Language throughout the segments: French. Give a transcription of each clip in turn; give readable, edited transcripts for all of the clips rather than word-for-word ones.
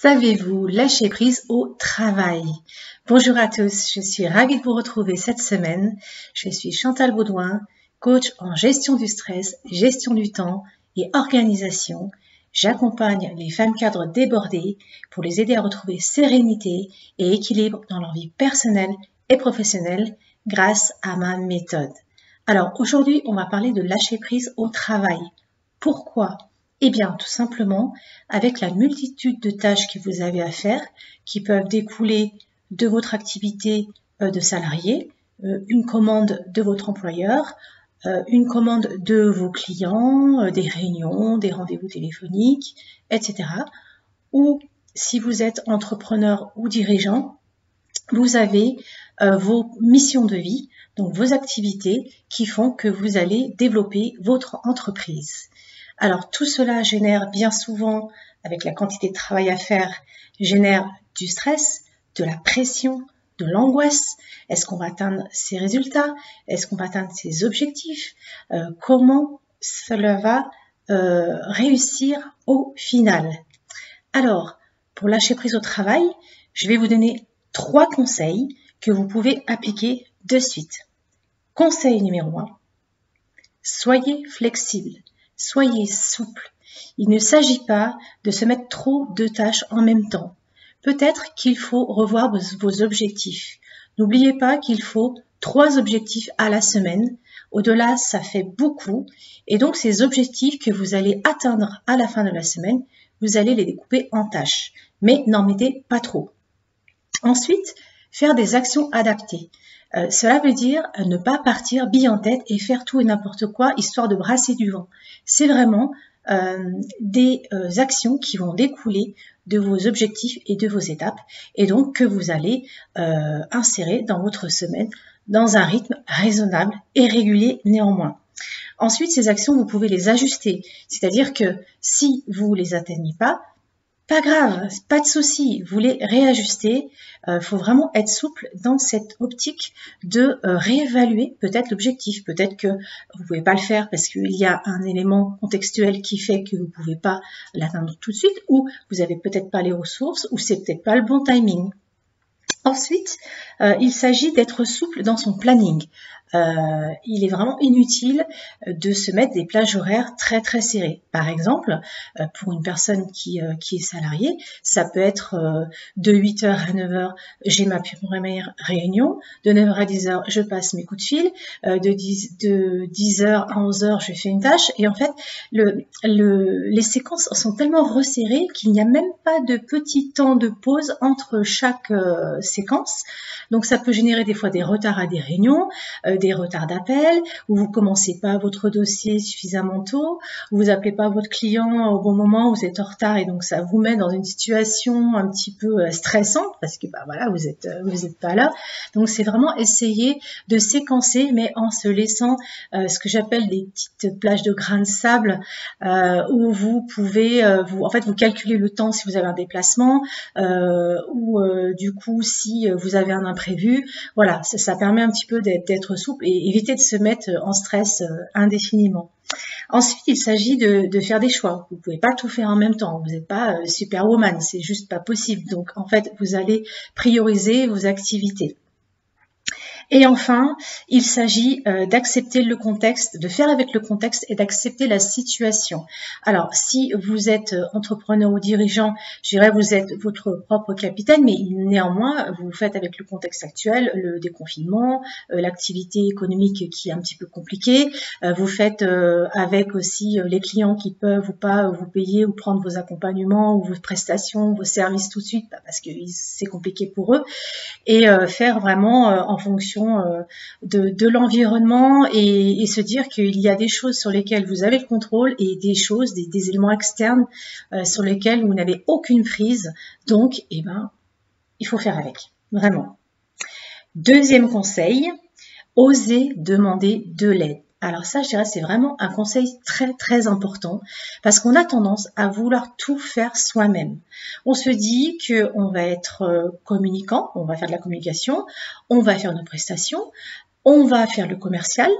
Savez-vous lâcher prise au travail? Bonjour à tous, je suis ravie de vous retrouver cette semaine. Je suis Chantal Baudouin, coach en gestion du stress, gestion du temps et organisation. J'accompagne les femmes cadres débordées pour les aider à retrouver sérénité et équilibre dans leur vie personnelle et professionnelle grâce à ma méthode. Alors aujourd'hui, on va parler de lâcher prise au travail. Pourquoi? Eh bien, tout simplement, avec la multitude de tâches que vous avez à faire, qui peuvent découler de votre activité de salarié, une commande de votre employeur, une commande de vos clients, des réunions, des rendez-vous téléphoniques, etc. Ou si vous êtes entrepreneur ou dirigeant, vous avez vos missions de vie, donc vos activités qui font que vous allez développer votre entreprise. Alors tout cela génère bien souvent, avec la quantité de travail à faire, génère du stress, de la pression, de l'angoisse. Est-ce qu'on va atteindre ses résultats? Est-ce qu'on va atteindre ses objectifs? Comment cela va réussir au final? Alors, pour lâcher prise au travail, je vais vous donner 3 conseils que vous pouvez appliquer de suite. Conseil numéro 1, soyez flexible. Soyez souple. Il ne s'agit pas de se mettre trop de tâches en même temps. Peut-être qu'il faut revoir vos objectifs. N'oubliez pas qu'il faut 3 objectifs à la semaine. Au-delà, ça fait beaucoup. Et donc, ces objectifs que vous allez atteindre à la fin de la semaine, vous allez les découper en tâches. Mais n'en mettez pas trop. Ensuite, faire des actions adaptées. Cela veut dire ne pas partir bille en tête et faire tout et n'importe quoi histoire de brasser du vent. C'est vraiment des actions qui vont découler de vos objectifs et de vos étapes et donc que vous allez insérer dans votre semaine dans un rythme raisonnable et régulier néanmoins. Ensuite, ces actions, vous pouvez les ajuster. C'est-à-dire que si vous les atteignez pas grave, pas de souci, vous les réajustez. Faut vraiment être souple dans cette optique de réévaluer peut-être l'objectif. Peut-être que vous pouvez pas le faire parce qu'il y a un élément contextuel qui fait que vous pouvez pas l'atteindre tout de suite, ou vous avez peut-être pas les ressources, ou c'est peut-être pas le bon timing. Ensuite, il s'agit d'être souple dans son planning. Il est vraiment inutile de se mettre des plages horaires très très serrées. Par exemple, pour une personne qui est salariée, ça peut être de 8h à 9h, j'ai ma première réunion, de 9h à 10h, je passe mes coups de fil, de 10h à 11h, je fais une tâche, et en fait, les séquences sont tellement resserrées qu'il n'y a même pas de petit temps de pause entre chaque séquence. Donc ça peut générer des fois des retards à des réunions, des retards d'appel, où vous commencez pas votre dossier suffisamment tôt, où vous appelez pas votre client au bon moment, vous êtes en retard et donc ça vous met dans une situation un petit peu stressante parce que voilà, vous êtes pas là. Donc c'est vraiment essayer de séquencer, mais en se laissant ce que j'appelle des petites plages de grains de sable où vous pouvez vous calculez le temps si vous avez un déplacement ou du coup si vous avez un imprévu. Voilà, ça permet un petit peu d'être souple et éviter de se mettre en stress indéfiniment. Ensuite, il s'agit de faire des choix. Vous pouvez pas tout faire en même temps. Vous n'êtes pas superwoman, c'est juste pas possible. Donc, en fait, vous allez prioriser vos activités. Et enfin, il s'agit d'accepter le contexte, de faire avec le contexte et d'accepter la situation. Alors, si vous êtes entrepreneur ou dirigeant, je dirais vous êtes votre propre capitaine, mais néanmoins, vous faites avec le contexte actuel, le déconfinement, l'activité économique qui est un petit peu compliquée. Vous faites avec aussi les clients qui peuvent ou pas vous payer ou prendre vos accompagnements ou vos prestations, vos services tout de suite, parce que c'est compliqué pour eux. Et faire vraiment en fonction de l'environnement et se dire qu'il y a des choses sur lesquelles vous avez le contrôle et des choses, des éléments externes sur lesquels vous n'avez aucune prise. Donc, il faut faire avec, vraiment. Deuxième conseil, osez demander de l'aide. Alors ça, je dirais, c'est vraiment un conseil très très important parce qu'on a tendance à vouloir tout faire soi-même. On se dit qu'on va être communicant, on va faire de la communication, on va faire nos prestations, On va faire le commercial,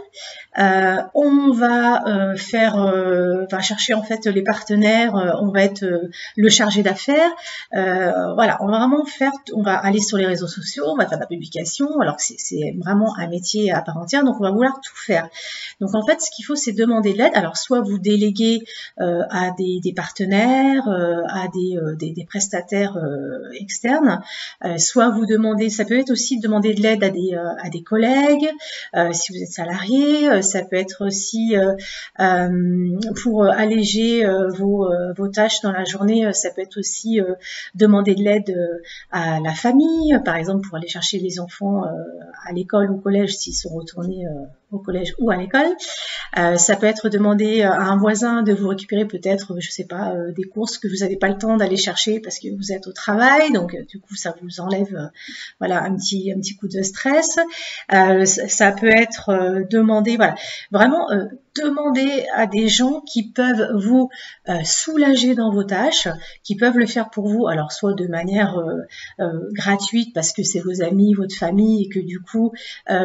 on va va chercher en fait les partenaires, on va être le chargé d'affaires, voilà, on va aller sur les réseaux sociaux, on va faire de la publication, alors que c'est vraiment un métier à part entière, donc on va vouloir tout faire. Donc en fait, ce qu'il faut, c'est demander de l'aide. Alors soit vous déléguez à des partenaires, à des prestataires externes, soit vous demandez, ça peut être aussi demander de l'aide à des collègues, si vous êtes salarié, ça peut être aussi pour alléger vos tâches dans la journée, ça peut être aussi demander de l'aide à la famille, par exemple pour aller chercher les enfants à l'école ou au collège s'ils sont retournés au collège ou à l'école. Ça peut être demander à un voisin de vous récupérer peut-être, je sais pas, des courses que vous n'avez pas le temps d'aller chercher parce que vous êtes au travail, donc du coup ça vous enlève voilà un petit coup de stress. Ça peut être demander, voilà, vraiment demander à des gens qui peuvent vous soulager dans vos tâches, qui peuvent le faire pour vous, alors soit de manière gratuite parce que c'est vos amis, votre famille et que du coup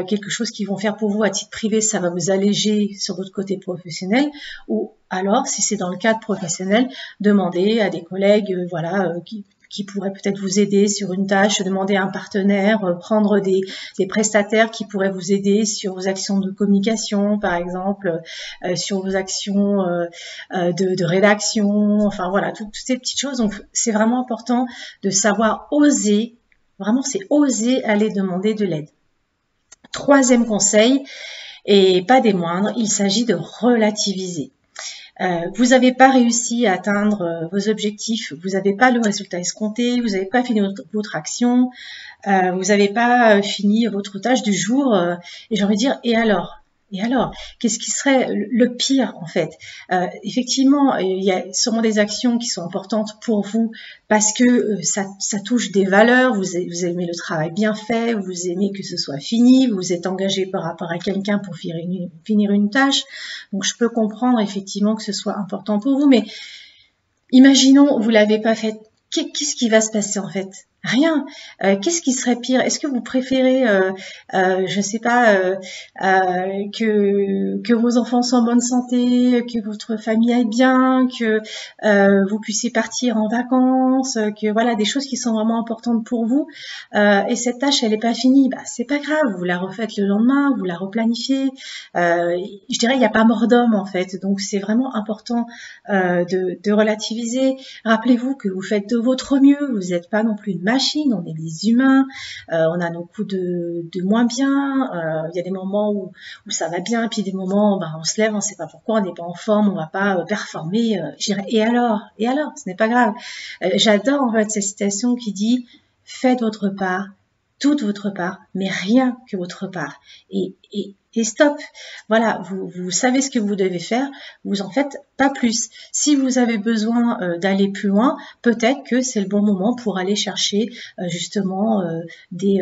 quelque chose qu'ils vont faire pour vous à titre privé, ça va vous alléger sur votre côté professionnel, ou alors si c'est dans le cadre professionnel, demander à des collègues voilà qui pourraient peut-être vous aider sur une tâche, demander à un partenaire, prendre des prestataires qui pourraient vous aider sur vos actions de communication, par exemple, sur vos actions de rédaction, enfin voilà, toutes ces petites choses. Donc c'est vraiment important de savoir oser, vraiment c'est oser aller demander de l'aide. Troisième conseil, et pas des moindres, il s'agit de relativiser. Vous n'avez pas réussi à atteindre vos objectifs, vous n'avez pas le résultat escompté, vous n'avez pas fini votre action, vous n'avez pas fini votre tâche du jour, et j'ai envie de dire, et alors ? Et alors, qu'est-ce qui serait le pire en fait? Effectivement, il y a sûrement des actions qui sont importantes pour vous parce que ça touche des valeurs, vous aimez le travail bien fait, vous aimez que ce soit fini, vous êtes engagé par rapport à quelqu'un pour finir une tâche. Donc je peux comprendre effectivement que ce soit important pour vous, mais imaginons vous l'avez pas fait. Qu'est-ce qui va se passer en fait? Rien. Qu'est-ce qui serait pire? Est-ce que vous préférez, je sais pas, que vos enfants soient en bonne santé, que votre famille aille bien, que vous puissiez partir en vacances, que voilà des choses qui sont vraiment importantes pour vous. Et cette tâche, elle n'est pas finie. Bah c'est pas grave. Vous la refaites le lendemain, vous la replanifiez. Je dirais il n'y a pas mort d'homme en fait. Donc c'est vraiment important de relativiser. Rappelez-vous que vous faites de votre mieux. Vous n'êtes pas non plus une machine, on est des humains, on a nos coups de moins bien, il y a des moments où ça va bien, puis des moments on se lève, on ne sait pas pourquoi, on n'est pas en forme, on va pas performer, je dirais, et alors, ce n'est pas grave. J'adore en fait cette citation qui dit « Faites votre part, toute votre part, mais rien que votre part. » Et stop. Voilà, vous savez ce que vous devez faire, vous en faites pas plus. Si vous avez besoin d'aller plus loin, peut-être que c'est le bon moment pour aller chercher justement des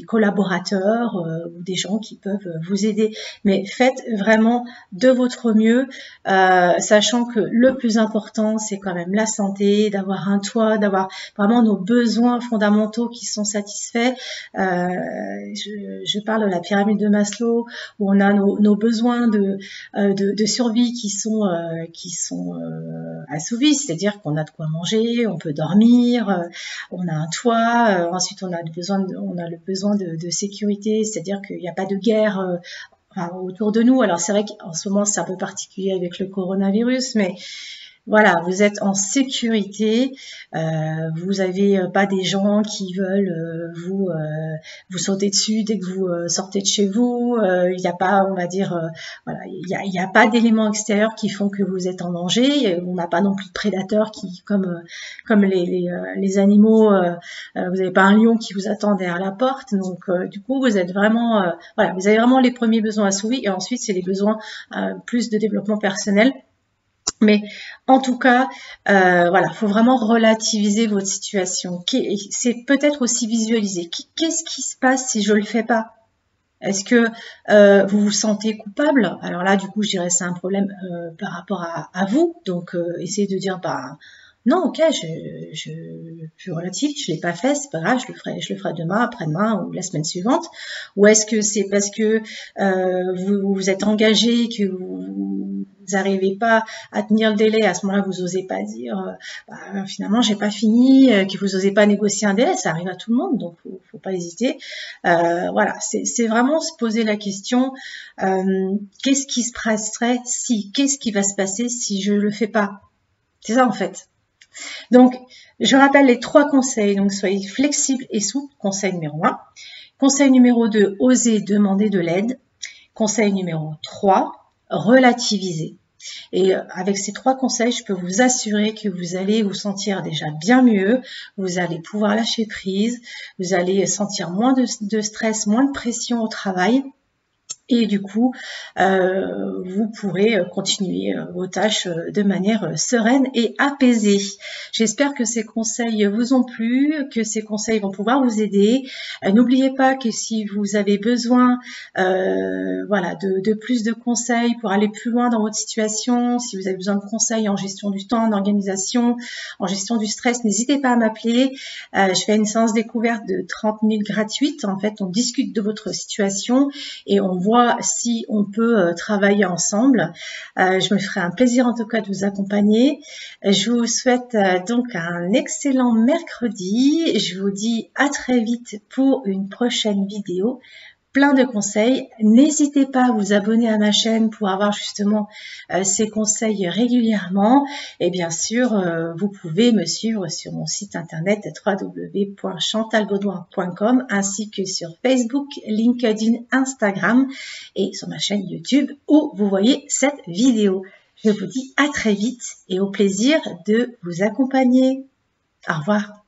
collaborateurs ou des gens qui peuvent vous aider. Mais faites vraiment de votre mieux, sachant que le plus important, c'est quand même la santé, d'avoir un toit, d'avoir vraiment nos besoins fondamentaux qui sont satisfaits. Je parle de la pyramide de Maslow, où on a nos besoins de survie qui sont assouvis, c'est-à-dire qu'on a de quoi manger, on peut dormir, on a un toit, ensuite on a le besoin de sécurité, c'est-à-dire qu'il n'y a pas de guerre autour de nous. Alors c'est vrai qu'en ce moment c'est un peu particulier avec le coronavirus, mais voilà, vous êtes en sécurité, vous avez pas des gens qui veulent vous sauter dessus dès que vous sortez de chez vous. Il n'y a pas, on va dire, voilà, il y a pas d'éléments extérieurs qui font que vous êtes en danger. On n'a pas non plus de prédateurs qui, comme les animaux, vous n'avez pas un lion qui vous attend derrière la porte. Donc du coup, vous êtes vraiment, voilà, vous avez vraiment les premiers besoins assouvis et ensuite c'est les besoins plus de développement personnel. Mais en tout cas, voilà, faut vraiment relativiser votre situation. C'est peut-être aussi visualiser. Qu'est-ce qui se passe si je le fais pas? Est-ce que vous vous sentez coupable? Alors là, du coup, je dirais c'est un problème par rapport à vous. Donc, essayez de dire, bah Non, ok, je relativise, je l'ai pas fait, c'est pas grave, je le ferai demain, après-demain ou la semaine suivante. Ou est-ce que c'est parce que vous êtes engagé, que vous n'arrivez pas à tenir le délai, à ce moment-là, vous osez pas dire, finalement, j'ai pas fini, que vous osez pas négocier un délai, ça arrive à tout le monde, donc faut pas hésiter. Voilà, c'est vraiment se poser la question, qu'est-ce qui se passerait si, qu'est-ce qui va se passer si je le fais pas? C'est ça en fait. Donc, je rappelle les 3 conseils. Donc, soyez flexible et souple, conseil numéro 1. Conseil numéro 2, osez demander de l'aide. Conseil numéro 3, relativiser. Et avec ces 3 conseils, je peux vous assurer que vous allez vous sentir déjà bien mieux, vous allez pouvoir lâcher prise, vous allez sentir moins de stress, moins de pression au travail. Et du coup, vous pourrez continuer vos tâches de manière sereine et apaisée. J'espère que ces conseils vous ont plu, que ces conseils vont pouvoir vous aider. N'oubliez pas que si vous avez besoin voilà, de plus de conseils pour aller plus loin dans votre situation, si vous avez besoin de conseils en gestion du temps, d'organisation, en gestion du stress, n'hésitez pas à m'appeler. Je fais une séance découverte de 30 minutes gratuite. En fait, on discute de votre situation et on voit si on peut travailler ensemble. Je me ferai un plaisir en tout cas de vous accompagner. Je vous souhaite donc un excellent mercredi. Je vous dis à très vite pour une prochaine vidéo. Plein de conseils. N'hésitez pas à vous abonner à ma chaîne pour avoir justement ces conseils régulièrement. Et bien sûr, vous pouvez me suivre sur mon site internet www.chantalbaudouin.com ainsi que sur Facebook, LinkedIn, Instagram et sur ma chaîne YouTube où vous voyez cette vidéo. Je vous dis à très vite et au plaisir de vous accompagner. Au revoir.